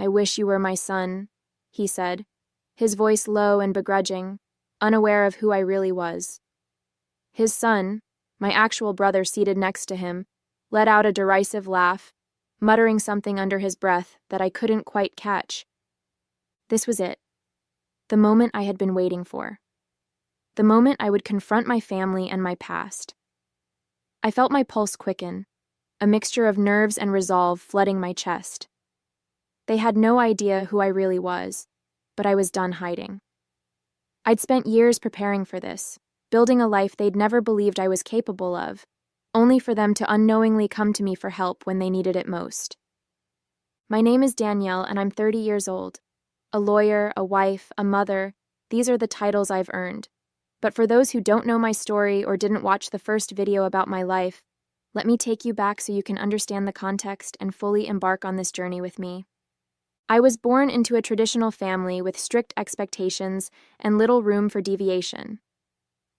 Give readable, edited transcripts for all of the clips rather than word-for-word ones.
wish you were my son," he said, his voice low and begrudging, unaware of who I really was. His son, my actual brother seated next to him, let out a derisive laugh, muttering something under his breath that I couldn't quite catch. This was it. The moment I had been waiting for. The moment I would confront my family and my past. I felt my pulse quicken, a mixture of nerves and resolve flooding my chest. They had no idea who I really was, but I was done hiding. I'd spent years preparing for this, building a life they'd never believed I was capable of, only for them to unknowingly come to me for help when they needed it most. My name is Danielle, and I'm 30 years old. A lawyer, a wife, a mother, these are the titles I've earned. But for those who don't know my story or didn't watch the first video about my life, let me take you back so you can understand the context and fully embark on this journey with me. I was born into a traditional family with strict expectations and little room for deviation.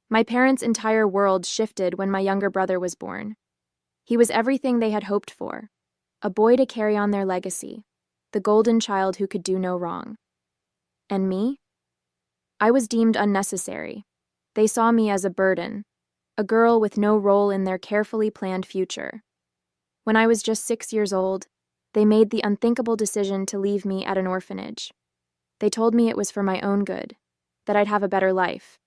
My parents' entire world shifted when my younger brother was born. He was everything they had hoped for, a boy to carry on their legacy, the golden child who could do no wrong. And me? I was deemed unnecessary. They saw me as a burden, a girl with no role in their carefully planned future. When I was just 6 years old, they made the unthinkable decision to leave me at an orphanage. They told me it was for my own good, that I'd have a better life.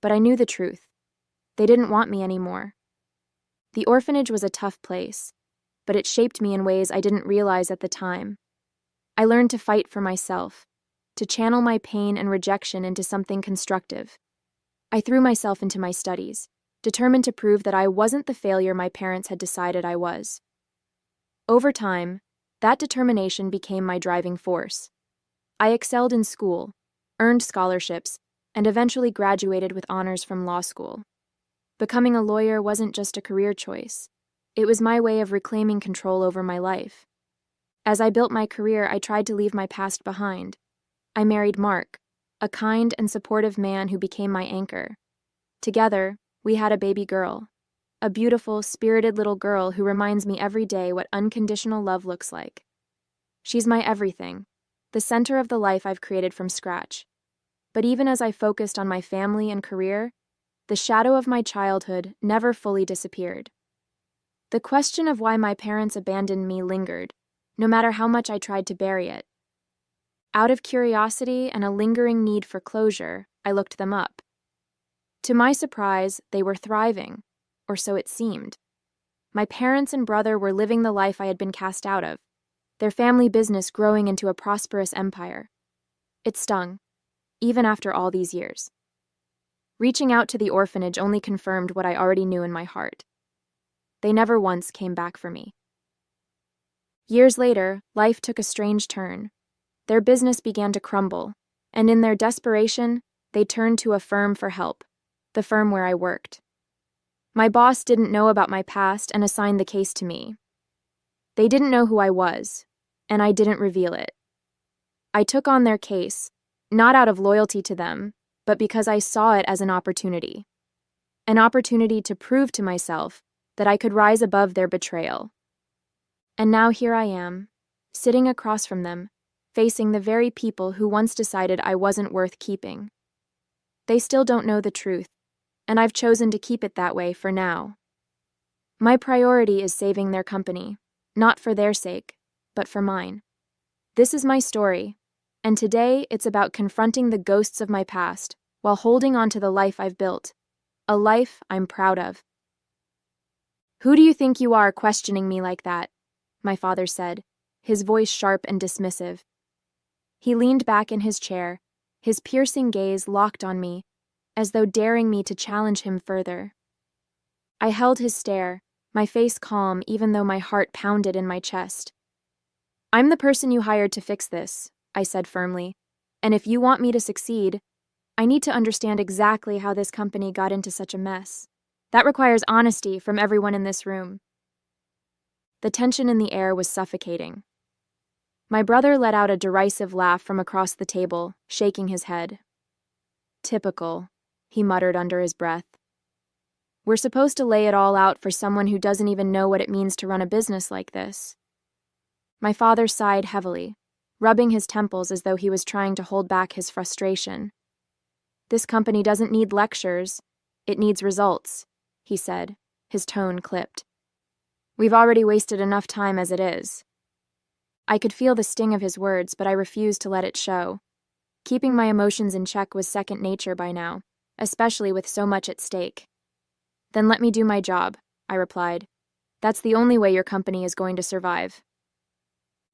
But I knew the truth. They didn't want me anymore. The orphanage was a tough place, but it shaped me in ways I didn't realize at the time. I learned to fight for myself, to channel my pain and rejection into something constructive. I threw myself into my studies, determined to prove that I wasn't the failure my parents had decided I was. Over time, that determination became my driving force. I excelled in school, earned scholarships, and eventually graduated with honors from law school. Becoming a lawyer wasn't just a career choice. It was my way of reclaiming control over my life. As I built my career, I tried to leave my past behind. I married Mark, a kind and supportive man who became my anchor. Together, we had a baby girl, a beautiful, spirited little girl who reminds me every day what unconditional love looks like. She's my everything, the center of the life I've created from scratch. But even as I focused on my family and career, the shadow of my childhood never fully disappeared. The question of why my parents abandoned me lingered, no matter how much I tried to bury it. Out of curiosity and a lingering need for closure, I looked them up. To my surprise, they were thriving, or so it seemed. My parents and brother were living the life I had been cast out of, their family business growing into a prosperous empire. It stung, even after all these years. Reaching out to the orphanage only confirmed what I already knew in my heart. They never once came back for me. Years later, life took a strange turn. Their business began to crumble, and in their desperation, they turned to a firm for help, the firm where I worked. My boss didn't know about my past and assigned the case to me. They didn't know who I was, and I didn't reveal it. I took on their case, not out of loyalty to them, but because I saw it as an opportunity to prove to myself that I could rise above their betrayal. And now here I am, sitting across from them, facing the very people who once decided I wasn't worth keeping. They still don't know the truth, and I've chosen to keep it that way for now. My priority is saving their company, not for their sake, but for mine. This is my story, and today it's about confronting the ghosts of my past while holding on to the life I've built, a life I'm proud of. "Who do you think you are questioning me like that?" my father said, his voice sharp and dismissive. He leaned back in his chair, his piercing gaze locked on me, as though daring me to challenge him further. I held his stare, my face calm even though my heart pounded in my chest. "I'm the person you hired to fix this," I said firmly, "and if you want me to succeed, I need to understand exactly how this company got into such a mess. That requires honesty from everyone in this room." The tension in the air was suffocating. My brother let out a derisive laugh from across the table, shaking his head. "Typical," he muttered under his breath. "We're supposed to lay it all out for someone who doesn't even know what it means to run a business like this." My father sighed heavily, rubbing his temples as though he was trying to hold back his frustration. "This company doesn't need lectures. It needs results," he said, his tone clipped. "We've already wasted enough time as it is." I could feel the sting of his words, but I refused to let it show. Keeping my emotions in check was second nature by now, especially with so much at stake. "Then let me do my job," I replied. "That's the only way your company is going to survive."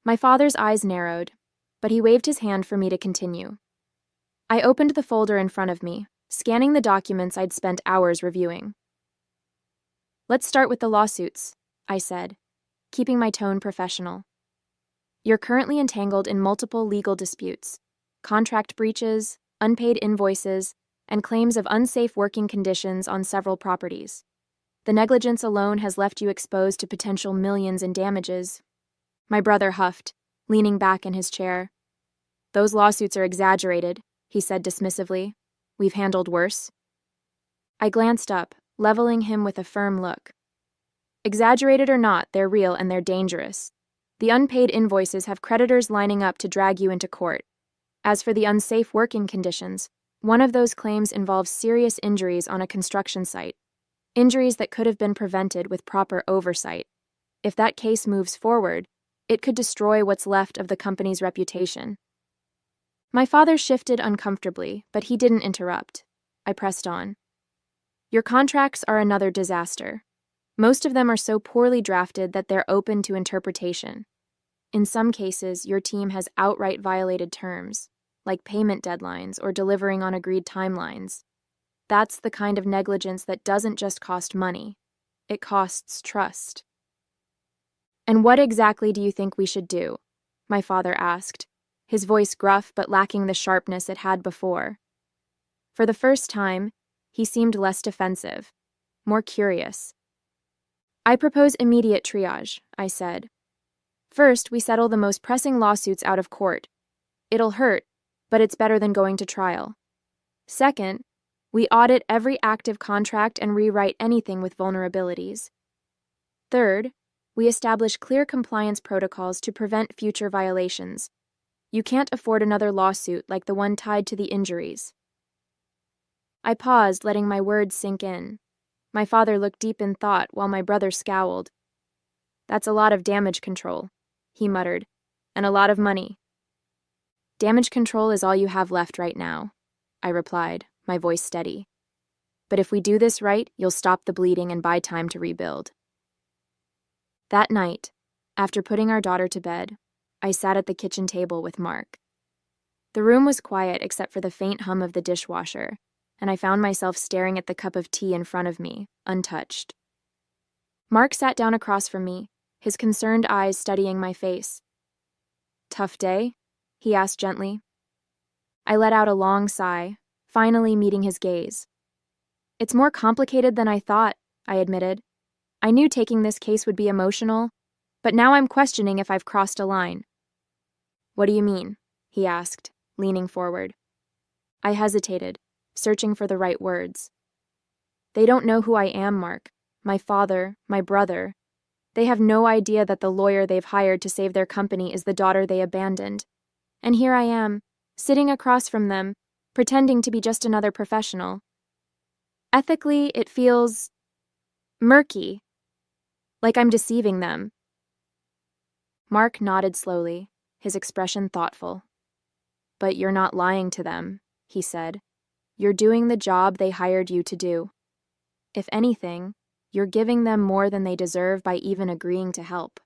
My father's eyes narrowed, but he waved his hand for me to continue. I opened the folder in front of me, scanning the documents I'd spent hours reviewing. "Let's start with the lawsuits," I said, keeping my tone professional. "You're currently entangled in multiple legal disputes, contract breaches, unpaid invoices, and claims of unsafe working conditions on several properties. The negligence alone has left you exposed to potential millions in damages." My brother huffed, leaning back in his chair. "Those lawsuits are exaggerated," he said dismissively. "We've handled worse." I glanced up, leveling him with a firm look. "Exaggerated or not, they're real and they're dangerous. The unpaid invoices have creditors lining up to drag you into court. As for the unsafe working conditions, one of those claims involves serious injuries on a construction site, injuries that could have been prevented with proper oversight. If that case moves forward, it could destroy what's left of the company's reputation." My father shifted uncomfortably, but he didn't interrupt. I pressed on. "Your contracts are another disaster. Most of them are so poorly drafted that they're open to interpretation. In some cases, your team has outright violated terms, like payment deadlines or delivering on agreed timelines. That's the kind of negligence that doesn't just cost money. It costs trust." "And what exactly do you think we should do?" my father asked, his voice gruff but lacking the sharpness it had before. For the first time, he seemed less defensive, more curious. "I propose immediate triage," I said. "First, we settle the most pressing lawsuits out of court. It'll hurt, but it's better than going to trial. Second, we audit every active contract and rewrite anything with vulnerabilities. Third, we establish clear compliance protocols to prevent future violations. You can't afford another lawsuit like the one tied to the injuries." I paused, letting my words sink in. My father looked deep in thought while my brother scowled. "That's a lot of damage control," he muttered, "and a lot of money." "Damage control is all you have left right now," I replied, my voice steady. "But if we do this right, you'll stop the bleeding and buy time to rebuild." That night, after putting our daughter to bed, I sat at the kitchen table with Mark. The room was quiet except for the faint hum of the dishwasher, and I found myself staring at the cup of tea in front of me, untouched. Mark sat down across from me, his concerned eyes studying my face. "Tough day?" he asked gently. I let out a long sigh, finally meeting his gaze. "It's more complicated than I thought," I admitted. "I knew taking this case would be emotional, but now I'm questioning if I've crossed a line." "What do you mean?" he asked, leaning forward. I hesitated, searching for the right words. "They don't know who I am, Mark. My father, my brother. They have no idea that the lawyer they've hired to save their company is the daughter they abandoned. And here I am, sitting across from them, pretending to be just another professional. Ethically, it feels murky, like I'm deceiving them." Mark nodded slowly, his expression thoughtful. "But you're not lying to them," he said. "You're doing the job they hired you to do. If anything, you're giving them more than they deserve by even agreeing to help."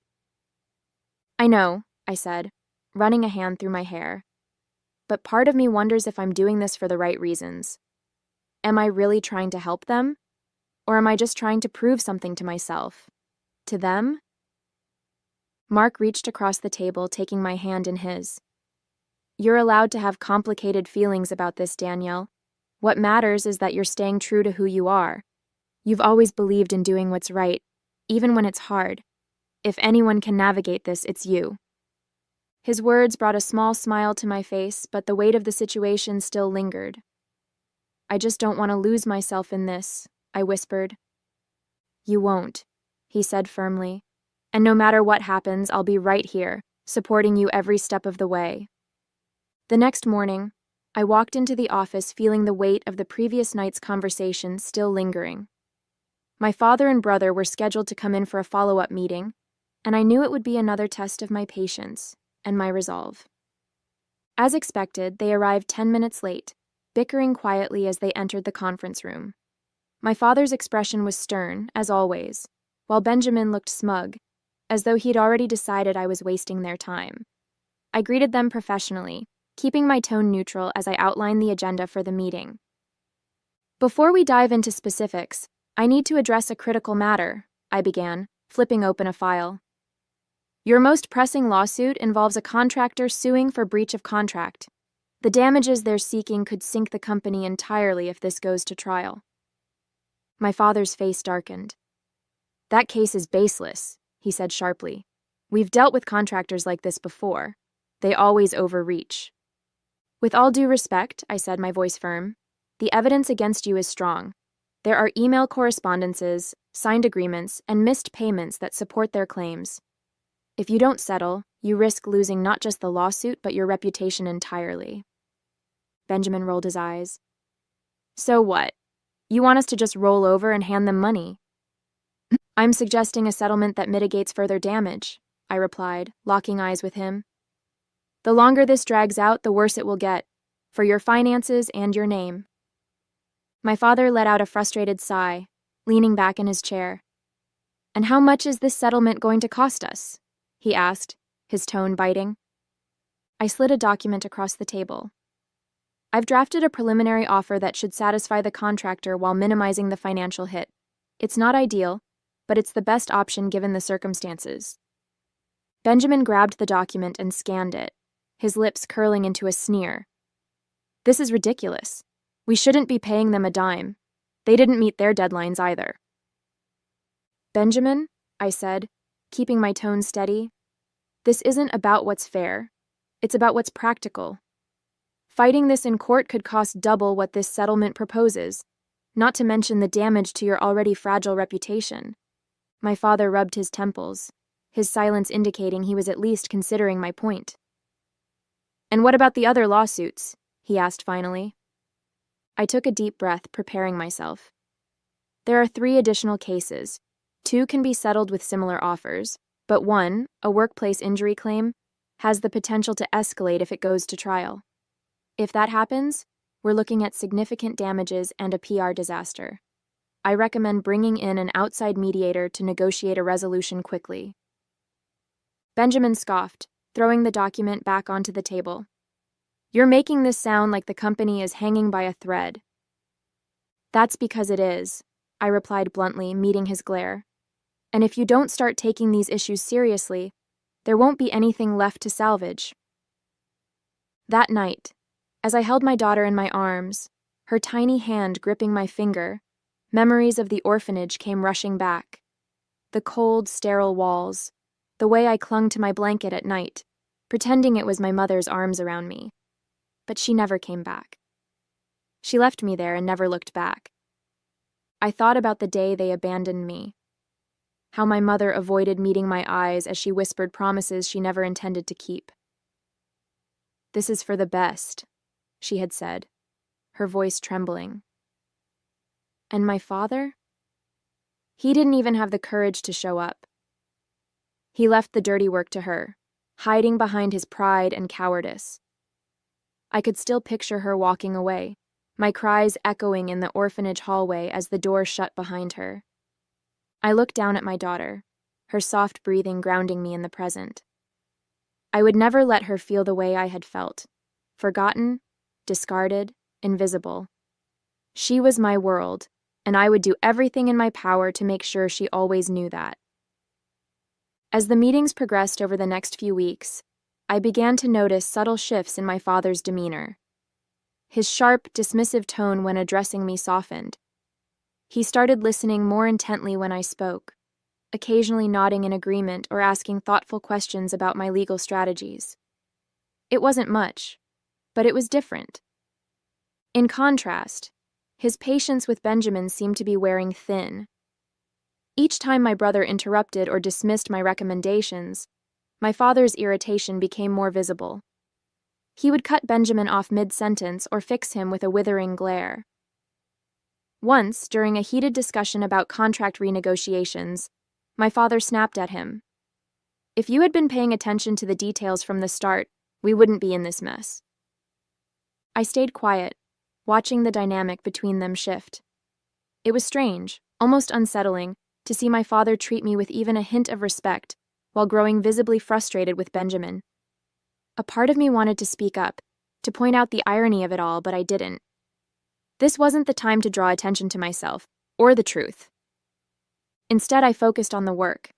"I know," I said, running a hand through my hair. "But part of me wonders if I'm doing this for the right reasons. Am I really trying to help them? Or am I just trying to prove something to myself? To them?" Mark reached across the table, taking my hand in his. "You're allowed to have complicated feelings about this, Danielle. What matters is that you're staying true to who you are. You've always believed in doing what's right, even when it's hard. If anyone can navigate this, it's you." His words brought a small smile to my face, but the weight of the situation still lingered. "I just don't want to lose myself in this," I whispered. "You won't," he said firmly. "And no matter what happens, I'll be right here, supporting you every step of the way." The next morning, I walked into the office feeling the weight of the previous night's conversation still lingering. My father and brother were scheduled to come in for a follow-up meeting, and I knew it would be another test of my patience and my resolve. As expected, they arrived 10 minutes late, bickering quietly as they entered the conference room. My father's expression was stern, as always, while Benjamin looked smug, as though he'd already decided I was wasting their time. I greeted them professionally, keeping my tone neutral as I outlined the agenda for the meeting. "Before we dive into specifics, I need to address a critical matter," I began, flipping open a file. "Your most pressing lawsuit involves a contractor suing for breach of contract. The damages they're seeking could sink the company entirely if this goes to trial." My father's face darkened. "That case is baseless," he said sharply. "We've dealt with contractors like this before. They always overreach." "With all due respect," I said, my voice firm, "the evidence against you is strong. There are email correspondences, signed agreements, and missed payments that support their claims. If you don't settle, you risk losing not just the lawsuit but your reputation entirely." Benjamin rolled his eyes. "So what? You want us to just roll over and hand them money?" "I'm suggesting a settlement that mitigates further damage," I replied, locking eyes with him. "The longer this drags out, the worse it will get, for your finances and your name." My father let out a frustrated sigh, leaning back in his chair. "And how much is this settlement going to cost us?" he asked, his tone biting. I slid a document across the table. "I've drafted a preliminary offer that should satisfy the contractor while minimizing the financial hit. It's not ideal, but it's the best option given the circumstances." Benjamin grabbed the document and scanned it, his lips curling into a sneer. "This is ridiculous. We shouldn't be paying them a dime. They didn't meet their deadlines either." "Benjamin," I said, keeping my tone steady, "this isn't about what's fair. It's about what's practical. Fighting this in court could cost double what this settlement proposes, not to mention the damage to your already fragile reputation." My father rubbed his temples, his silence indicating he was at least considering my point. "And what about the other lawsuits?" he asked finally. I took a deep breath, preparing myself. "There are 3 additional cases. 2 can be settled with similar offers, but one, a workplace injury claim, has the potential to escalate if it goes to trial. If that happens, we're looking at significant damages and a PR disaster. I recommend bringing in an outside mediator to negotiate a resolution quickly." Benjamin scoffed, throwing the document back onto the table. "You're making this sound like the company is hanging by a thread." "That's because it is," I replied bluntly, meeting his glare. "And if you don't start taking these issues seriously, there won't be anything left to salvage." That night, as I held my daughter in my arms, her tiny hand gripping my finger, memories of the orphanage came rushing back. The cold, sterile walls, the way I clung to my blanket at night, pretending it was my mother's arms around me. But she never came back. She left me there and never looked back. I thought about the day they abandoned me, how my mother avoided meeting my eyes as she whispered promises she never intended to keep. "This is for the best," she had said, her voice trembling. And my father? He didn't even have the courage to show up. He left the dirty work to her, hiding behind his pride and cowardice. I could still picture her walking away, my cries echoing in the orphanage hallway as the door shut behind her. I looked down at my daughter, her soft breathing grounding me in the present. I would never let her feel the way I had felt, forgotten, discarded, invisible. She was my world, and I would do everything in my power to make sure she always knew that. As the meetings progressed over the next few weeks, I began to notice subtle shifts in my father's demeanor. His sharp, dismissive tone when addressing me softened. He started listening more intently when I spoke, occasionally nodding in agreement or asking thoughtful questions about my legal strategies. It wasn't much, but it was different. In contrast, his patience with Benjamin seemed to be wearing thin. Each time my brother interrupted or dismissed my recommendations, My father's irritation became more visible. He would cut Benjamin off mid-sentence or fix him with a withering glare. Once, during a heated discussion about contract renegotiations, my father snapped at him. "If you had been paying attention to the details from the start, we wouldn't be in this mess." I stayed quiet, watching the dynamic between them shift. It was strange, almost unsettling, to see my father treat me with even a hint of respect, while growing visibly frustrated with Benjamin. A part of me wanted to speak up, to point out the irony of it all, but I didn't. This wasn't the time to draw attention to myself, or the truth. Instead, I focused on the work.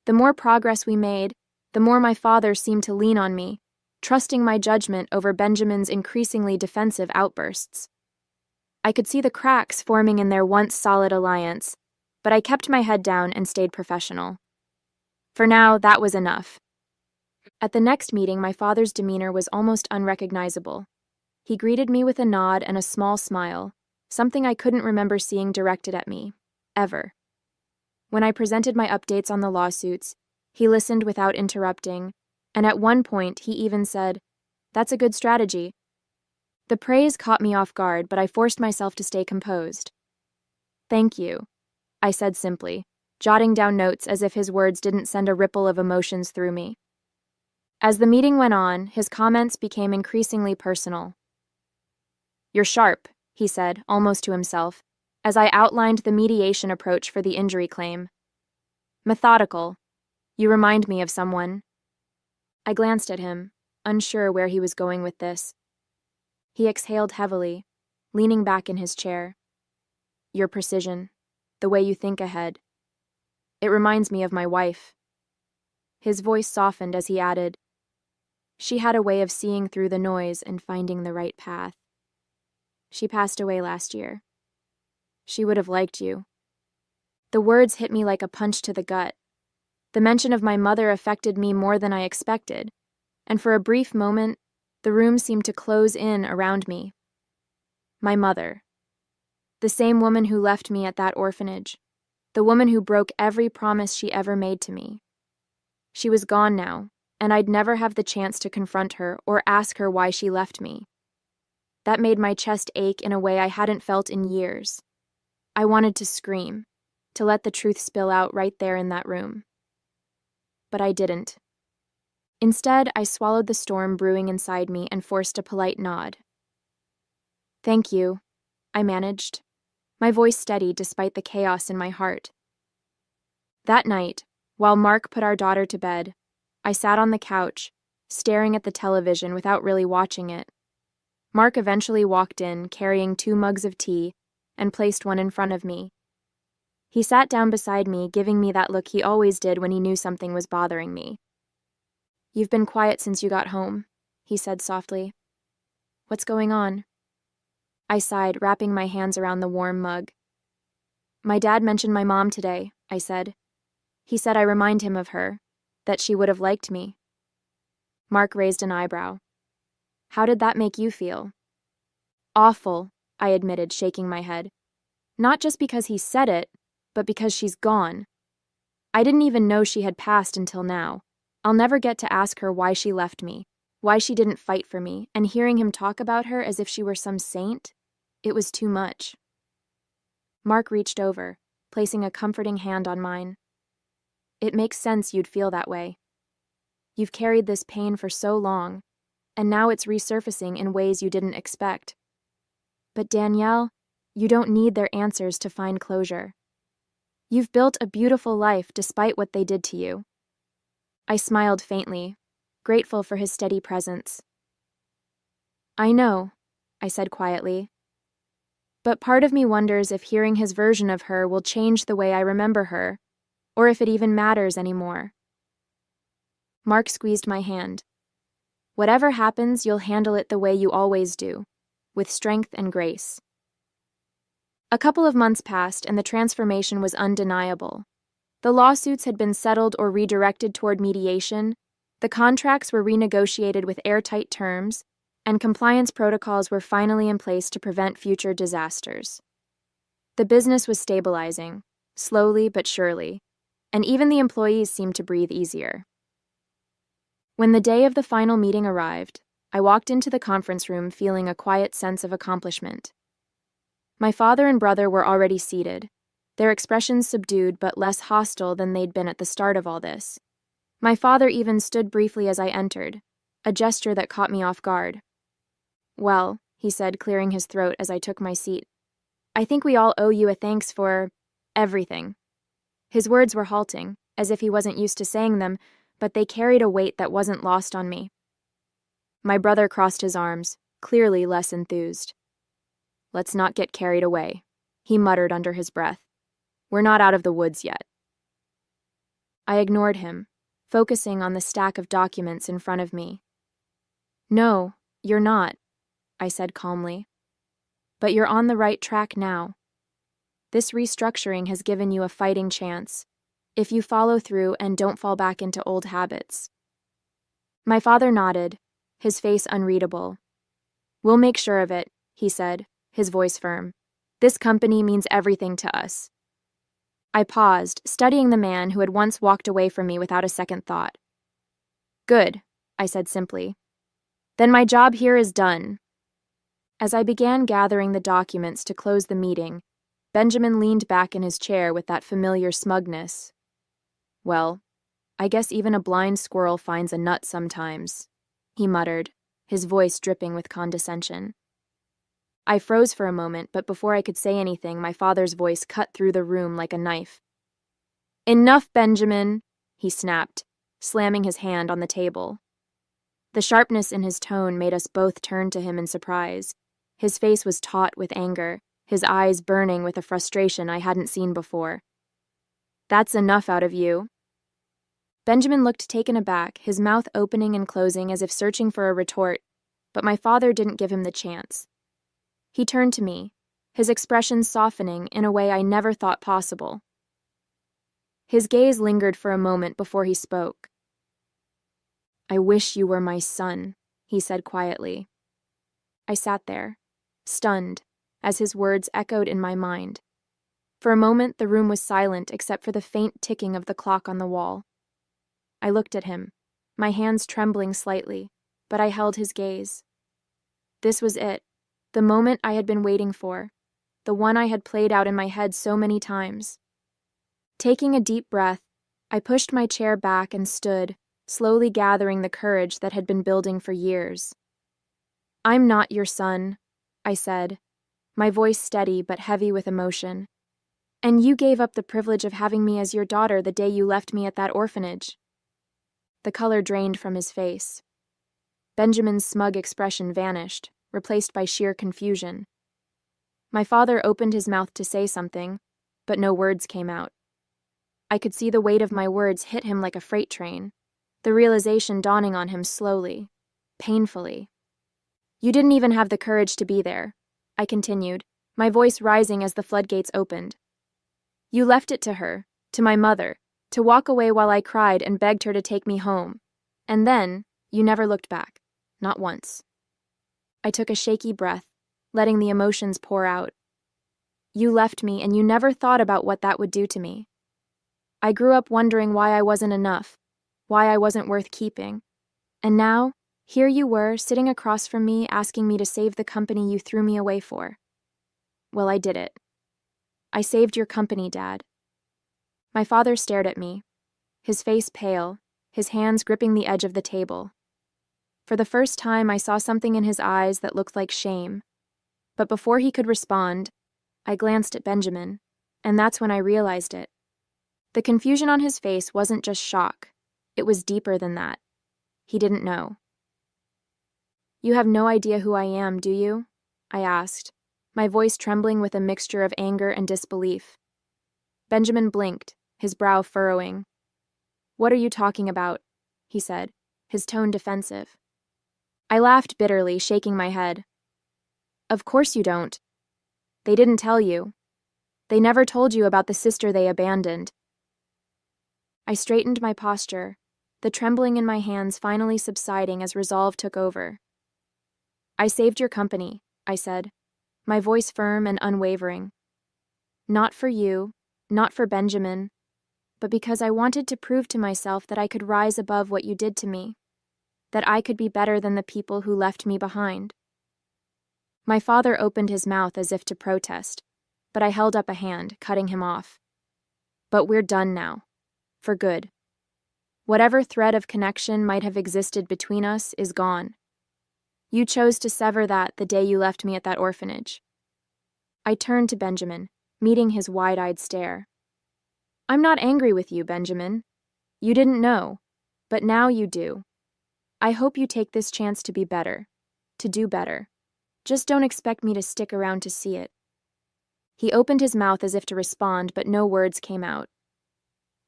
The more progress we made, the more my father seemed to lean on me, trusting my judgment over Benjamin's increasingly defensive outbursts. I could see the cracks forming in their once solid alliance, but I kept my head down and stayed professional. For now, that was enough. At the next meeting, my father's demeanor was almost unrecognizable. He greeted me with a nod and a small smile, something I couldn't remember seeing directed at me, ever. When I presented my updates on the lawsuits, he listened without interrupting, and at one point he even said, "That's a good strategy." The praise caught me off guard, but I forced myself to stay composed. "Thank you," I said simply, jotting down notes as if his words didn't send a ripple of emotions through me. As the meeting went on, his comments became increasingly personal. "You're sharp," he said, almost to himself, as I outlined the mediation approach for the injury claim. "Methodical. You remind me of someone." I glanced at him, unsure where he was going with this. He exhaled heavily, leaning back in his chair. "Your precision, the way you think ahead. It reminds me of my wife." His voice softened as he added, "She had a way of seeing through the noise and finding the right path. She passed away last year. She would have liked you." The words hit me like a punch to the gut. The mention of my mother affected me more than I expected, and for a brief moment, the room seemed to close in around me. My mother. The same woman who left me at that orphanage. The woman who broke every promise she ever made to me. She was gone now, and I'd never have the chance to confront her or ask her why she left me. That made my chest ache in a way I hadn't felt in years. I wanted to scream, to let the truth spill out right there in that room. But I didn't. Instead, I swallowed the storm brewing inside me and forced a polite nod. "Thank you," I managed, my voice steady despite the chaos in my heart. That night, while Mark put our daughter to bed, I sat on the couch, staring at the television without really watching it. Mark eventually walked in, carrying 2 mugs of tea, and placed one in front of me. He sat down beside me, giving me that look he always did when he knew something was bothering me. "You've been quiet since you got home," he said softly. "What's going on?" I sighed, wrapping my hands around the warm mug. "My dad mentioned my mom today," I said. "He said I remind him of her, that she would have liked me." Mark raised an eyebrow. "How did that make you feel?" "Awful," I admitted, shaking my head. "Not just because he said it, but because she's gone. I didn't even know she had passed until now. I'll never get to ask her why she left me, why she didn't fight for me, and hearing him talk about her as if she were some saint, it was too much." Mark reached over, placing a comforting hand on mine. "It makes sense you'd feel that way. You've carried this pain for so long, and now it's resurfacing in ways you didn't expect. But Danielle, you don't need their answers to find closure. You've built a beautiful life despite what they did to you." I smiled faintly, grateful for his steady presence. "I know," I said quietly. "But part of me wonders if hearing his version of her will change the way I remember her, or if it even matters anymore." Mark squeezed my hand. "Whatever happens, you'll handle it the way you always do, with strength and grace." A couple of months passed, and the transformation was undeniable. The lawsuits had been settled or redirected toward mediation, the contracts were renegotiated with airtight terms, and compliance protocols were finally in place to prevent future disasters. The business was stabilizing, slowly but surely, and even the employees seemed to breathe easier. When the day of the final meeting arrived, I walked into the conference room feeling a quiet sense of accomplishment. My father and brother were already seated, their expressions subdued but less hostile than they'd been at the start of all this. My father even stood briefly as I entered, a gesture that caught me off guard. "Well," he said, clearing his throat as I took my seat, "I think we all owe you a thanks for everything." His words were halting, as if he wasn't used to saying them, but they carried a weight that wasn't lost on me. My brother crossed his arms, clearly less enthused. "Let's not get carried away," he muttered under his breath. "We're not out of the woods yet." I ignored him, focusing on the stack of documents in front of me. "No, you're not," I said calmly. "But you're on the right track now. This restructuring has given you a fighting chance, if you follow through and don't fall back into old habits." My father nodded, his face unreadable. "We'll make sure of it," he said, his voice firm. "This company means everything to us." I paused, studying the man who had once walked away from me without a second thought. "Good," I said simply. "Then my job here is done." As I began gathering the documents to close the meeting, Benjamin leaned back in his chair with that familiar smugness. "Well, I guess even a blind squirrel finds a nut sometimes," he muttered, his voice dripping with condescension. I froze for a moment, but before I could say anything, my father's voice cut through the room like a knife. "Enough, Benjamin," he snapped, slamming his hand on the table. The sharpness in his tone made us both turn to him in surprise. His face was taut with anger, his eyes burning with a frustration I hadn't seen before. "That's enough out of you." Benjamin looked taken aback, his mouth opening and closing as if searching for a retort, but my father didn't give him the chance. He turned to me, his expression softening in a way I never thought possible. His gaze lingered for a moment before he spoke. "I wish you were my son," he said quietly. I sat there, stunned, as his words echoed in my mind. For a moment, the room was silent except for the faint ticking of the clock on the wall. I looked at him, my hands trembling slightly, but I held his gaze. This was it, the moment I had been waiting for, the one I had played out in my head so many times. Taking a deep breath, I pushed my chair back and stood, slowly gathering the courage that had been building for years. "I'm not your son," I said, my voice steady but heavy with emotion. "And you gave up the privilege of having me as your daughter the day you left me at that orphanage." The color drained from his face. Benjamin's smug expression vanished, replaced by sheer confusion. My father opened his mouth to say something, but no words came out. I could see the weight of my words hit him like a freight train, the realization dawning on him slowly, painfully. "You didn't even have the courage to be there," I continued, my voice rising as the floodgates opened. "You left it to her, to my mother, to walk away while I cried and begged her to take me home. And then, you never looked back, not once." I took a shaky breath, letting the emotions pour out. "You left me and you never thought about what that would do to me. I grew up wondering why I wasn't enough, why I wasn't worth keeping. And now, here you were, sitting across from me, asking me to save the company you threw me away for. Well, I did it. I saved your company, Dad." My father stared at me, his face pale, his hands gripping the edge of the table. For the first time, I saw something in his eyes that looked like shame. But before he could respond, I glanced at Benjamin, and that's when I realized it. The confusion on his face wasn't just shock. It was deeper than that. He didn't know. "You have no idea who I am, do you?" I asked, my voice trembling with a mixture of anger and disbelief. Benjamin blinked, his brow furrowing. "What are you talking about?" he said, his tone defensive. I laughed bitterly, shaking my head. "Of course you don't. They didn't tell you. They never told you about the sister they abandoned." I straightened my posture, the trembling in my hands finally subsiding as resolve took over. "I saved your company," I said, my voice firm and unwavering. "Not for you, not for Benjamin, but because I wanted to prove to myself that I could rise above what you did to me. that I could be better than the people who left me behind. My father opened his mouth as if to protest, but I held up a hand, cutting him off. But we're done now. For good. Whatever thread of connection might have existed between us is gone. You chose to sever that the day you left me at that orphanage. I turned to Benjamin, meeting his wide-eyed stare. I'm not angry with you, Benjamin. You didn't know, but now you do. I hope you take this chance to be better, to do better. Just don't expect me to stick around to see it. He opened his mouth as if to respond, but no words came out.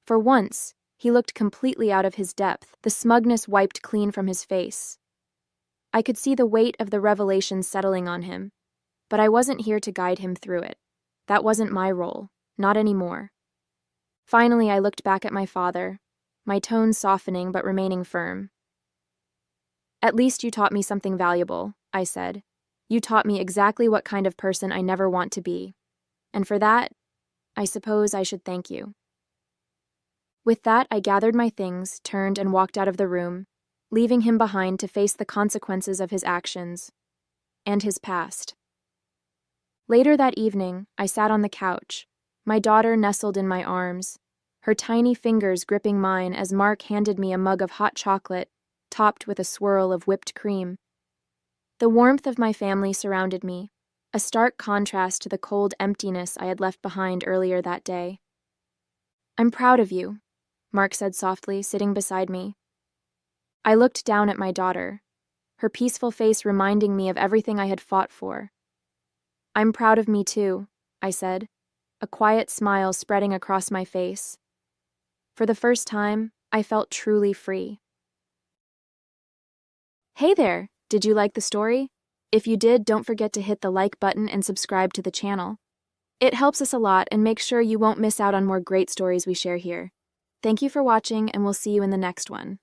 For once, he looked completely out of his depth, the smugness wiped clean from his face. I could see the weight of the revelation settling on him, but I wasn't here to guide him through it. That wasn't my role, not anymore. Finally, I looked back at my father, my tone softening but remaining firm. At least you taught me something valuable, I said. You taught me exactly what kind of person I never want to be. And for that, I suppose I should thank you. With that, I gathered my things, turned, and walked out of the room, leaving him behind to face the consequences of his actions and his past. Later that evening, I sat on the couch, my daughter nestled in my arms, her tiny fingers gripping mine as Mark handed me a mug of hot chocolate, topped with a swirl of whipped cream. The warmth of my family surrounded me, a stark contrast to the cold emptiness I had left behind earlier that day. I'm proud of you, Mark said softly, sitting beside me. I looked down at my daughter, her peaceful face reminding me of everything I had fought for. I'm proud of me too, I said, a quiet smile spreading across my face. For the first time, I felt truly free. Hey there, did you like the story? If you did, don't forget to hit the like button and subscribe to the channel. It helps us a lot and makes sure you won't miss out on more great stories we share here. Thank you for watching, and we'll see you in the next one.